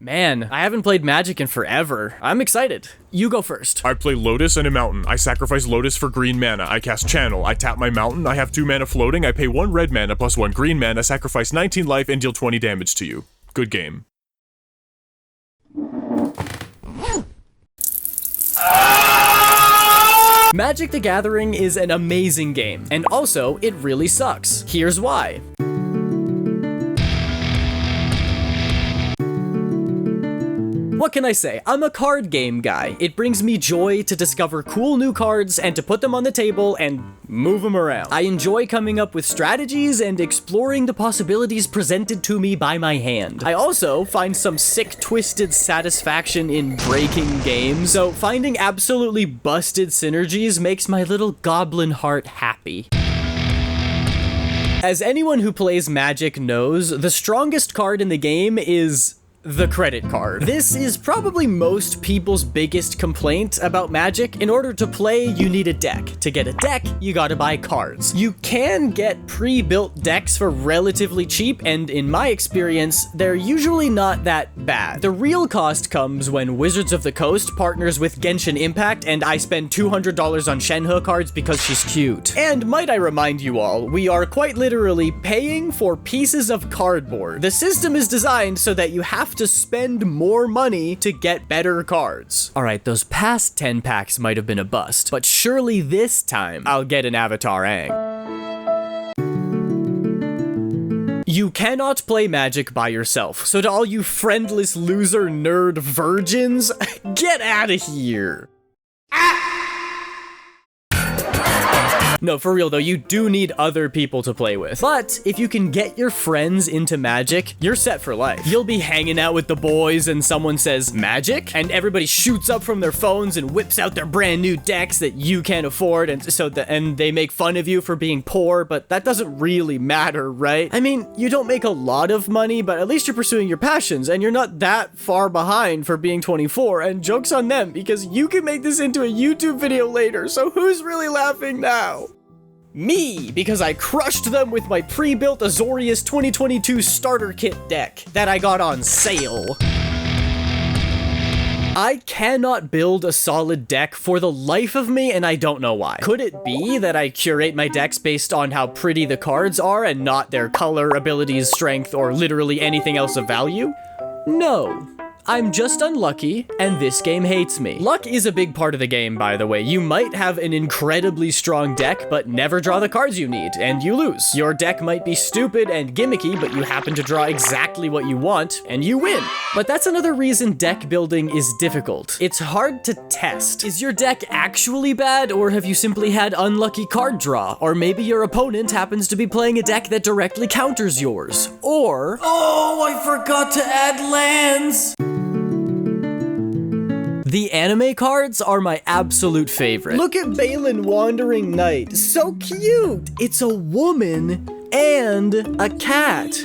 Man, I haven't played Magic in forever. I'm excited. You go first. I play Lotus and a mountain. I sacrifice Lotus for green mana. I cast Channel. I tap my mountain. I have 2 mana floating. I pay 1 red mana plus 1 green mana, sacrifice 19 life, and deal 20 damage to you. Good game. Magic the Gathering is an amazing game, and also, it really sucks. Here's why. What can I say? I'm a card game guy. It brings me joy to discover cool new cards and to put them on the table and move them around. I enjoy coming up with strategies and exploring the possibilities presented to me by my hand. I also find some sick, twisted satisfaction in breaking games, so finding absolutely busted synergies makes my little goblin heart happy. As anyone who plays Magic knows, the strongest card in the game is the credit card. This is probably most people's biggest complaint about Magic. In order to play, you need a deck. To get a deck, you gotta buy cards. You can get pre-built decks for relatively cheap, and in my experience, they're usually not that bad. The real cost comes when Wizards of the Coast partners with Genshin Impact, and I spend $200 on Shenhe cards because she's cute. And might I remind you all, we are quite literally paying for pieces of cardboard. The system is designed so that you have to spend more money to get better cards. Alright, those past 10 packs might have been a bust, but surely this time I'll get an Avatar Aang. You cannot play Magic by yourself, so to all you friendless loser nerd virgins, get out of here. No, for real though, you do need other people to play with. But if you can get your friends into Magic, you're set for life. You'll be hanging out with the boys and someone says, Magic? And everybody shoots up from their phones and whips out their brand new decks that you can't afford, and and they make fun of you for being poor, but that doesn't really matter, right? I mean, you don't make a lot of money, but at least you're pursuing your passions, and you're not that far behind for being 24, and joke's on them, because you can make this into a YouTube video later, so who's really laughing now? Me, because I crushed them with my pre-built Azorius 2022 starter kit deck that I got on sale. I cannot build a solid deck for the life of me, and I don't know why. Could it be that I curate my decks based on how pretty the cards are and not their color, abilities, strength, or literally anything else of value? No. I'm just unlucky, and this game hates me. Luck is a big part of the game, by the way. You might have an incredibly strong deck, but never draw the cards you need, and you lose. Your deck might be stupid and gimmicky, but you happen to draw exactly what you want, and you win. But that's another reason deck building is difficult. It's hard to test. Is your deck actually bad, or have you simply had unlucky card draw? Or maybe your opponent happens to be playing a deck that directly counters yours. Or, oh, I forgot to add lands! The anime cards are my absolute favorite. Look at Balin Wandering Knight. So cute! It's a woman and a cat.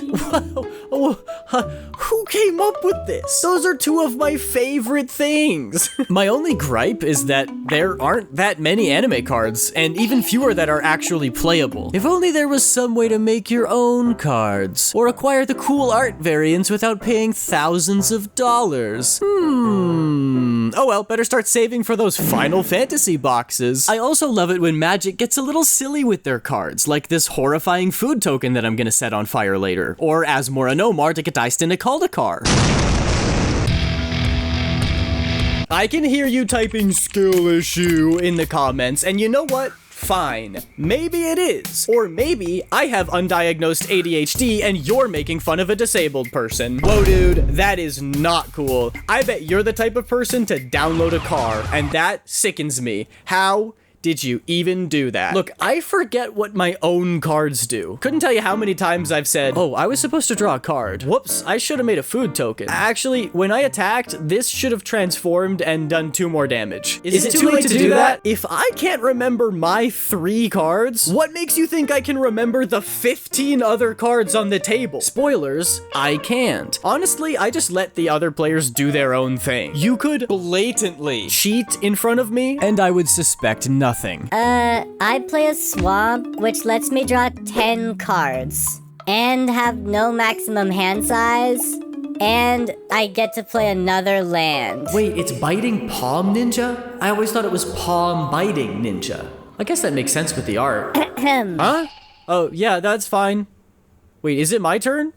Who came up with this? Those are two of my favorite things. My only gripe is that there aren't that many anime cards, and even fewer that are actually playable. If only there was some way to make your own cards, or acquire the cool art variants without paying thousands of dollars. Oh well, better start saving for those Final Fantasy boxes. I also love it when Magic gets a little silly with their cards, like this horrifying food token that I'm gonna set on fire later, or Asmora Nomar to Gadaistin Kaldakar. I can hear you typing skill issue in the comments, and you know what? Fine. Maybe it is. Or maybe I have undiagnosed ADHD and you're making fun of a disabled person. Whoa, dude, that is not cool. I bet you're the type of person to download a car, and that sickens me. How did you even do that? Look, I forget what my own cards do. Couldn't tell you how many times I've said, oh, I was supposed to draw a card. Whoops, I should have made a food token. Actually, when I attacked, this should have transformed and done 2 more damage. Is it too late to do that? If I can't remember my 3 cards, what makes you think I can remember the 15 other cards on the table? Spoilers, I can't. Honestly, I just let the other players do their own thing. You could blatantly cheat in front of me, and I would suspect nothing. I play a swamp, which lets me draw 10 cards, and have no maximum hand size, and I get to play another land. Wait, it's biting palm ninja? I always thought it was palm biting ninja. I guess that makes sense with the art. Huh? Oh, yeah, that's fine. Wait, is it my turn?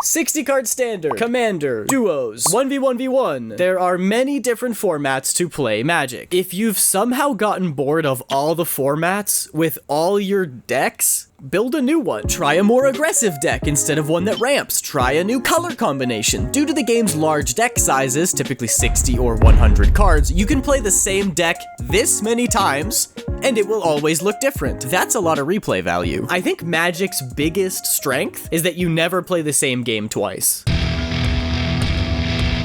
60 card standard, commander, duos, 1v1v1. There are many different formats to play Magic. If you've somehow gotten bored of all the formats with all your decks, build a new one. Try a more aggressive deck instead of one that ramps. Try a new color combination. Due to the game's large deck sizes, typically 60 or 100 cards, you can play the same deck this many times, and it will always look different. That's a lot of replay value. I think Magic's biggest strength is that you never play the same game twice.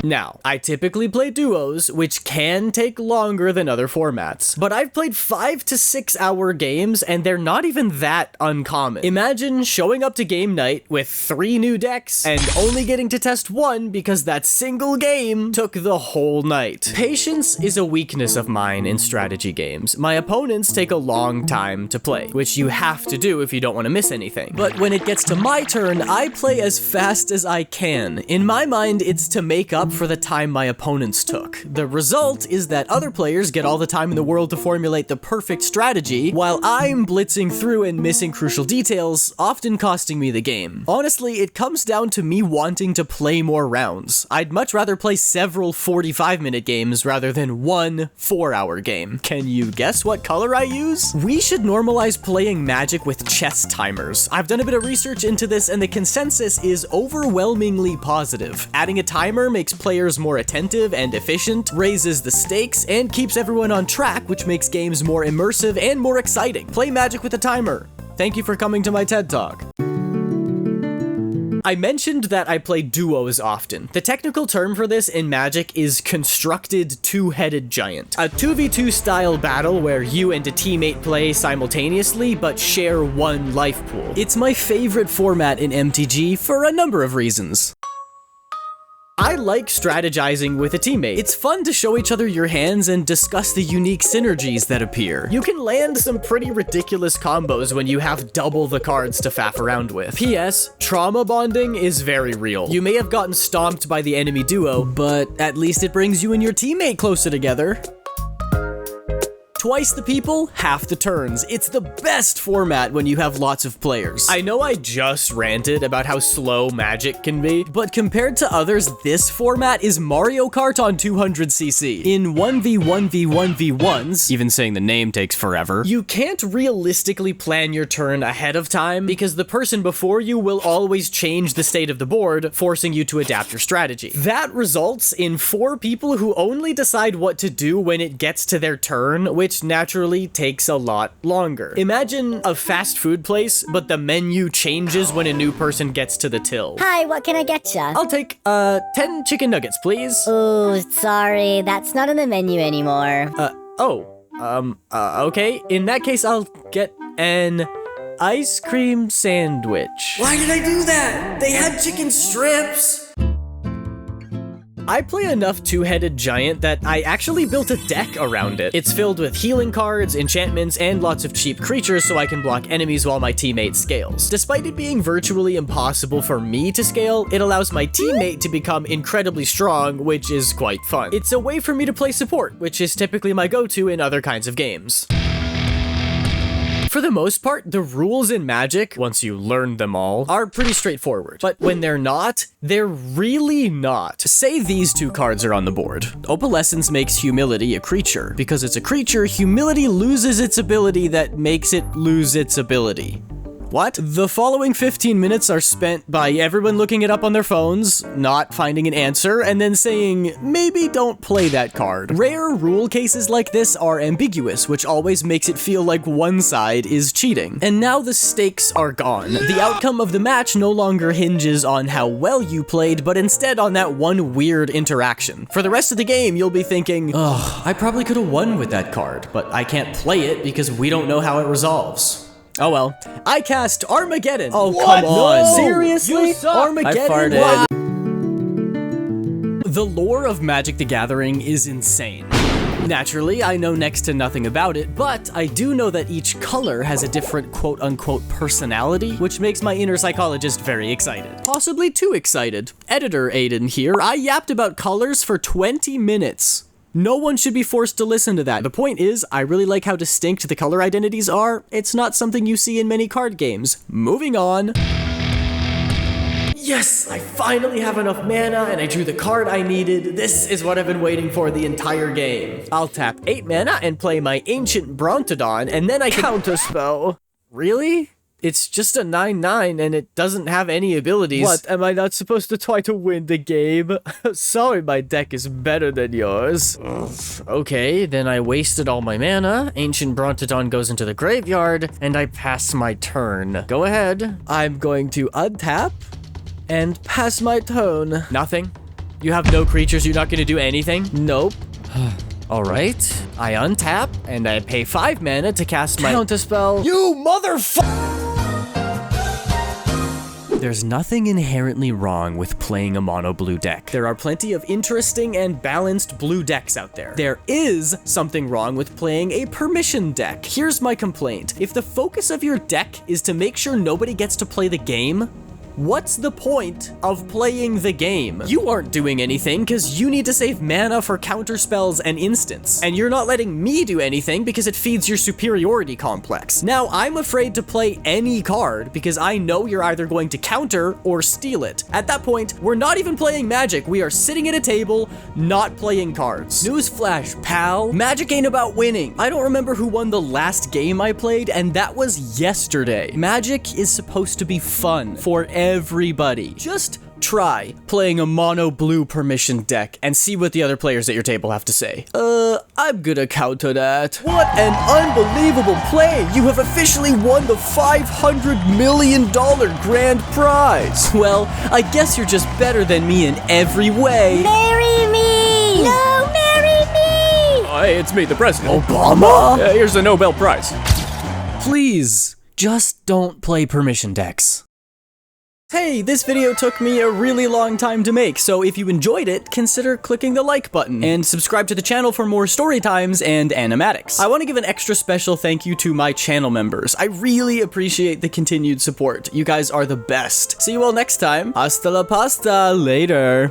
Now, I typically play duos, which can take longer than other formats, but I've played 5 to 6 hour games and they're not even that uncommon. Imagine showing up to game night with 3 new decks and only getting to test 1 because that single game took the whole night. Patience is a weakness of mine in strategy games. My opponents take a long time to play, which you have to do if you don't want to miss anything. But when it gets to my turn, I play as fast as I can. In my mind, it's to make up for the time my opponents took. The result is that other players get all the time in the world to formulate the perfect strategy, while I'm blitzing through and missing crucial details, often costing me the game. Honestly, it comes down to me wanting to play more rounds. I'd much rather play several 45-minute games rather than one 4-hour game. Can you guess what color I use? We should normalize playing Magic with chess timers. I've done a bit of research into this and the consensus is overwhelmingly positive. Adding a timer makes players more attentive and efficient, raises the stakes, and keeps everyone on track, which makes games more immersive and more exciting. Play Magic with a timer. Thank you for coming to my TED Talk. I mentioned that I play duos often. The technical term for this in Magic is constructed two-headed giant. A 2v2 style battle where you and a teammate play simultaneously but share one life pool. It's my favorite format in MTG for a number of reasons. I like strategizing with a teammate. It's fun to show each other your hands and discuss the unique synergies that appear. You can land some pretty ridiculous combos when you have double the cards to faff around with. P.S. Trauma bonding is very real. You may have gotten stomped by the enemy duo, but at least it brings you and your teammate closer together. Twice the people, half the turns. It's the best format when you have lots of players. I know I just ranted about how slow Magic can be, but compared to others, this format is Mario Kart on 200cc. In 1v1v1v1s, even saying the name takes forever, you can't realistically plan your turn ahead of time because the person before you will always change the state of the board, forcing you to adapt your strategy. That results in 4 people who only decide what to do when it gets to their turn, which naturally takes a lot longer. Imagine a fast food place, but the menu changes when a new person gets to the till. Hi, what can I get ya? I'll take, 10 chicken nuggets, please. Ooh, sorry, that's not on the menu anymore. Okay. In that case, I'll get an ice cream sandwich. Why did I do that? They had chicken strips. I play enough two-headed giant that I actually built a deck around it. It's filled with healing cards, enchantments, and lots of cheap creatures so I can block enemies while my teammate scales. Despite it being virtually impossible for me to scale, it allows my teammate to become incredibly strong, which is quite fun. It's a way for me to play support, which is typically my go-to in other kinds of games. For the most part, the rules in Magic, once you learn them all, are pretty straightforward. But when they're not, they're really not. Say these 2 cards are on the board. Opalescence makes Humility a creature. Because it's a creature, Humility loses its ability that makes it lose its ability. What? The following 15 minutes are spent by everyone looking it up on their phones, not finding an answer, and then saying, maybe don't play that card. Rare rule cases like this are ambiguous, which always makes it feel like one side is cheating. And now the stakes are gone. The outcome of the match no longer hinges on how well you played, but instead on that one weird interaction. For the rest of the game, you'll be thinking, ugh, I probably could have won with that card, but I can't play it because we don't know how it resolves. Oh well. I cast Armageddon. Oh, come on. No! Seriously? Armageddon? I farted. The lore of Magic the Gathering is insane. Naturally, I know next to nothing about it, but I do know that each color has a different quote-unquote personality, which makes my inner psychologist very excited. Possibly too excited. Editor Aidan here, I yapped about colors for 20 minutes. No one should be forced to listen to that. The point is, I really like how distinct the color identities are. It's not something you see in many card games. Moving on. Yes, I finally have enough mana and I drew the card I needed. This is what I've been waiting for the entire game. I'll tap 8 mana and play my Ancient Brontodon, and then I counterspell. Really? It's just a 9/9 and it doesn't have any abilities. What, am I not supposed to try to win the game? Sorry, my deck is better than yours. Okay, then I wasted all my mana. Ancient Brontodon goes into the graveyard, and I pass my turn. Go ahead. I'm going to untap and pass my turn. Nothing? You have no creatures, you're not gonna do anything? Nope. Alright, I untap, and I pay 5 mana to cast my counterspell. You motherfucker! There's nothing inherently wrong with playing a mono blue deck. There are plenty of interesting and balanced blue decks out there. There is something wrong with playing a permission deck. Here's my complaint. If the focus of your deck is to make sure nobody gets to play the game, what's the point of playing the game? You aren't doing anything because you need to save mana for counter spells and instants. And you're not letting me do anything because it feeds your superiority complex. Now, I'm afraid to play any card because I know you're either going to counter or steal it. At that point, we're not even playing Magic. We are sitting at a table, not playing cards. Newsflash, pal. Magic ain't about winning. I don't remember who won the last game I played, and that was yesterday. Magic is supposed to be fun for everybody. Just try playing a mono blue permission deck and see what the other players at your table have to say. I'm gonna counter that. What an unbelievable play! You have officially won the $500 million grand prize. Well, I guess you're just better than me in every way. Marry me! No, marry me! Hey, it's me, the president. Obama? Here's the Nobel Prize. Please, just don't play permission decks. Hey, this video took me a really long time to make, so if you enjoyed it, consider clicking the like button and subscribe to the channel for more story times and animatics. I want to give an extra special thank you to my channel members. I really appreciate the continued support. You guys are the best. See you all next time. Hasta la pasta. Later.